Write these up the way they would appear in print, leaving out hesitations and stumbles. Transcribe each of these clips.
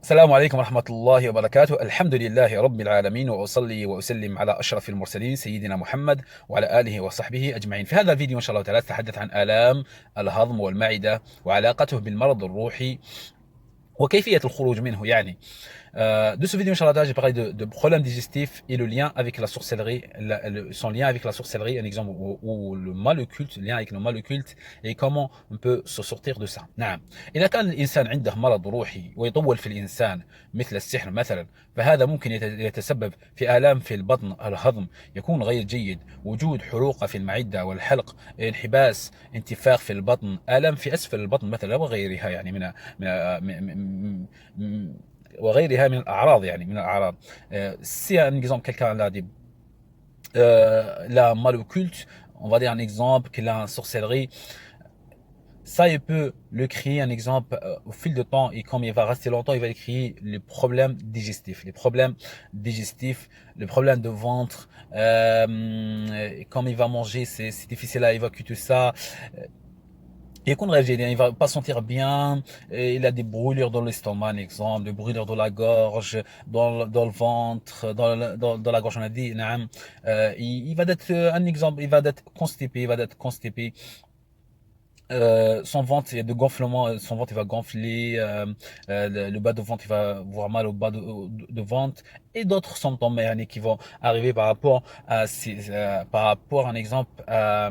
السلام عليكم ورحمة الله وبركاته. الحمد لله رب العالمين، وأصلي وأسلم على أشرف المرسلين سيدنا محمد وعلى آله وصحبه أجمعين. في هذا الفيديو إن شاء الله تعالى أتحدث عن آلام الهضم والمعدة وعلاقته بالمرض الروحي وكيفية الخروج منه يعني. De ce vidéo, Inch'Allah, j'ai parlé de problèmes digestifs et le lien avec la sorcellerie, son lien avec la sorcellerie, un exemple où le mal occulte, lien avec le mal occulte et comment on peut se sortir de ça. نعم. إذا كان الإنسان عنده مرض روحي ويطول في الإنسان مثل السحر مثلا، فهذا ممكن يتسبب في آلام في البطن، الهضم يكون غير جيد، وجود حروق في المعدة والحلق، انحباس، انتفاخ في البطن، آلام في أسفل البطن مثلا وغيرها يعني من وغيرها من الأعراض يعني من الأعراض. Si un exemple quelqu'un a des la mal occulte, on va dire un exemple qu'il a en sorcellerie, ça il peut le créer un exemple au fil de temps, et comme il va rester longtemps, il va créer les problèmes digestifs, les problèmes de ventre, comme il va manger, c'est difficile à évacuer tout ça. يكون غير جيد يعني il va pas sentir bien, il a des brûlures dans l'estomac, un exemple, des brûlures dans la gorge, dans le ventre, dans la gorge on a dit نعم. il va être un exemple, il va être constipé. Son ventre, il y a de gonflement, son ventre il va gonfler, le bas de ventre il va avoir mal au bas de ventre, et d'autres symptômes يعني, qui vont arriver par rapport à par rapport un exemple à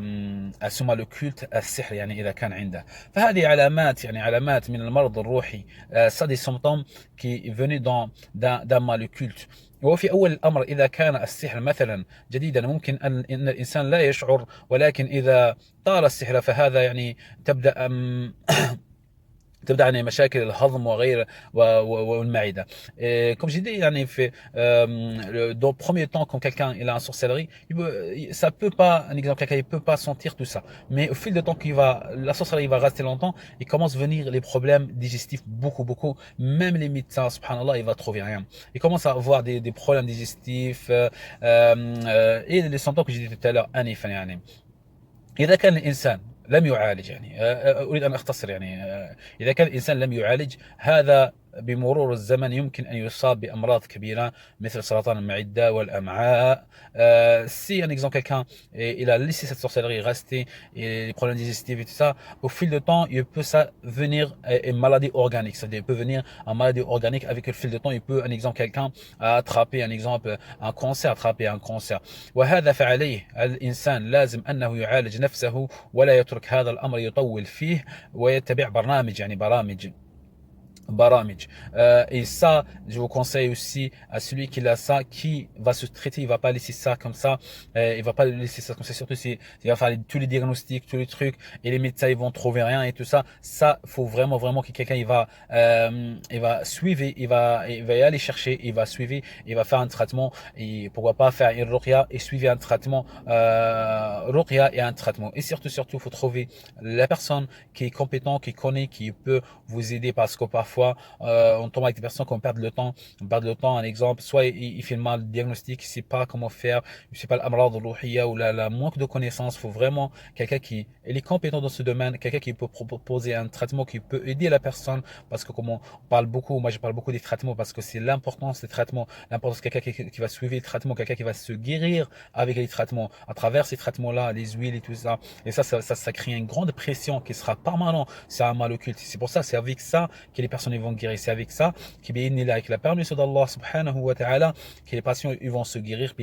ce mal occulte السحر يعني إذا كان عنده. فهذه علامات يعني علامات من المرض الروحي. ça des symptômes qui venaient d'un mal occulte. وفي أول الأمر إذا كان السحر مثلا جديدا ممكن أن الإنسان لا يشعر، ولكن إذا طال السحر فهذا يعني تبدأ تبدا يعني مشاكل الهضم وغير والمعده. Comme j'ai dit يعني في dans le premier temps quand quelqu'un il a une sorcellerie, ça peut pas, un exemple, quelqu'un il peut pas sentir tout ça, mais au fil du temps qu'il va, la sorcellerie va rester longtemps, il commence à venir les problèmes digestifs beaucoup, même les médecins subhanallah il va trouver rien, il commence à avoir des problèmes digestifs. Et les symptômes que j'ai dit tout à l'heure anifا يعني. إذا كان الإنسان لم يعالج يعني، أريد أن أختصر يعني، إذا كان الإنسان لم يعالج هذا بمرور الزمن يمكن أن يصاب بأمراض كبيرة مثل سرطان المعدة والأمعاء. Si un exemple quelqu'un il a laissé cette sorcellerie rester, et les problèmes digestifs et tout ça, au fil du temps il peut ça venir une maladie organique, c'est-à-dire il peut venir en maladie organique avec le fil de temps. Il peut un exemple quelqu'un attraper un exemple un cancer, attraper un cancer. وهذا فعليه الإنسان لازم أنه يعالج نفسه ولا يترك هذا الأمر يطول فيه، ويتبع برنامج يعني baramiج. Et ça, je vous conseille aussi à celui qui a ça, qui va se traiter, il va pas laisser ça comme ça, il va pas laisser ça comme ça, surtout si il va faire tous les diagnostics, tous les trucs, et les médecins ils vont trouver rien et tout ça. Ça, faut vraiment que quelqu'un il va suivre, il va y aller chercher, il va suivre, il va faire un traitement, et pourquoi pas faire une ruqya et suivre un traitement, ruqya et un traitement. Et surtout, faut trouver la personne qui est compétente, qui connaît, qui peut vous aider, parce que parfois on tombe avec des personnes qui perdent le temps, un exemple, soit il fait mal le diagnostic, il sait pas comment faire, je sais pas l'amrad rouhiya ou la manque de connaissances. Faut vraiment quelqu'un qui est compétent dans ce domaine, quelqu'un qui peut proposer un traitement qui peut aider la personne, parce que comme on parle beaucoup, moi je parle beaucoup des traitements parce que c'est l'importance des traitements, l'importance de quelqu'un qui va suivre les traitements, quelqu'un qui va se guérir avec les traitements, à travers ces traitements-là, les huiles et tout ça. Et ça crée une grande pression qui sera permanente. C'est un mal occulte. C'est pour ça, c'est avec ça que les personnes vont guérir. C'est avec ça avec la permission d'Allah subhanahu wa ta'ala, que les patients ils vont se guérir.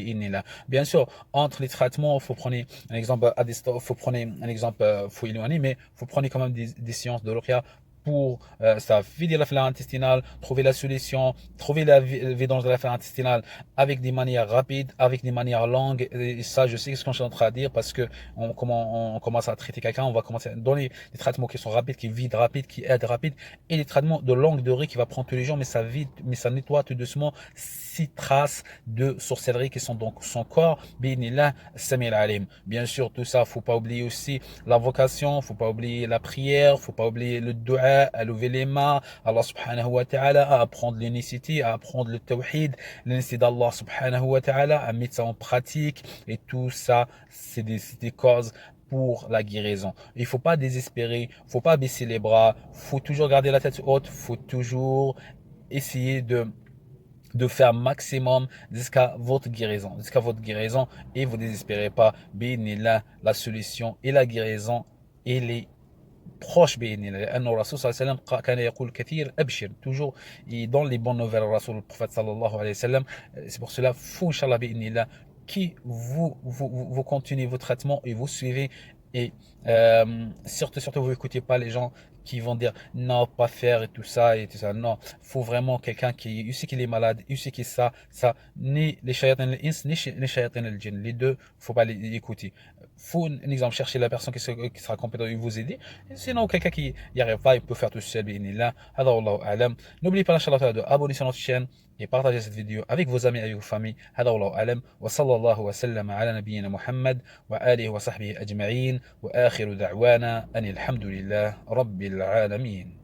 Bien sûr, entre les traitements, il faut prendre un exemple à distance, faut prendre un exemple, faut éloigner, mais faut prendre quand même des séances de ruqya pour ça vider la flore intestinale, trouver la solution, trouver la vidange de la flore intestinale avec des manières rapides, avec des manières longues. Et ça, je sais ce que je suis en train de dire, parce que comment on commence à traiter quelqu'un, on va commencer à donner des traitements qui sont rapides, qui vident rapide, qui aident rapide, et des traitements de longue durée qui va prendre tous les jours, mais ça vide, mais ça nettoie tout doucement 6 traces de sorcellerie qui sont donc son corps. Bismillah, Samir Alim. Bien sûr, tout ça, faut pas oublier aussi la vocation, faut pas oublier la prière, faut pas oublier le dua, à lever les mains, Allah subhanahu wa ta'ala, à apprendre l'unicité, à apprendre le tawhid, l'unicité d'Allah subhanahu wa ta'ala, à mettre ça en pratique. Et tout ça, c'est des causes pour la guérison. Il faut pas désespérer, faut pas baisser les bras, faut toujours garder la tête haute, faut toujours essayez de faire maximum jusqu'à votre guérison, et vous désespérez pas. Bénillah, la solution et la guérison, elle est proche بإذن الله لأنه الرسول صلى الله عليه وسلم كان يقول كثير أبشر toujours et dans les bonnes nouvelles le prophète sallallahu alayhi wa sallam. C'est pour cela faut inchallah بإذن الله qui vous continuez vos traitements et vous suivez, et surtout vous écoutez pas les gens qui vont dire non, pas faire et tout ça non, faut vraiment quelqu'un qui il sait qu'il est malade, il sait qu'il ça ni les shayatin al-ins ni les shayatin al-jinn, les deux faut pas les écouter. Faut un exemple chercher la personne qui sera compétente et vous aider, sinon quelqu'un qui y arrive pas il peut faire tout seul بإذن هذا والله أعلم. N'oubliez pas inchallah de abonner sur notre chaîne et partagez cette vidéo avec vos amis, avec vos familles. هذا والله أعلم وصلى الله وسلم على نبينا محمد وآله وصحبه أجمعين وآخر دعوانا أن الحمد لله رب العالمين.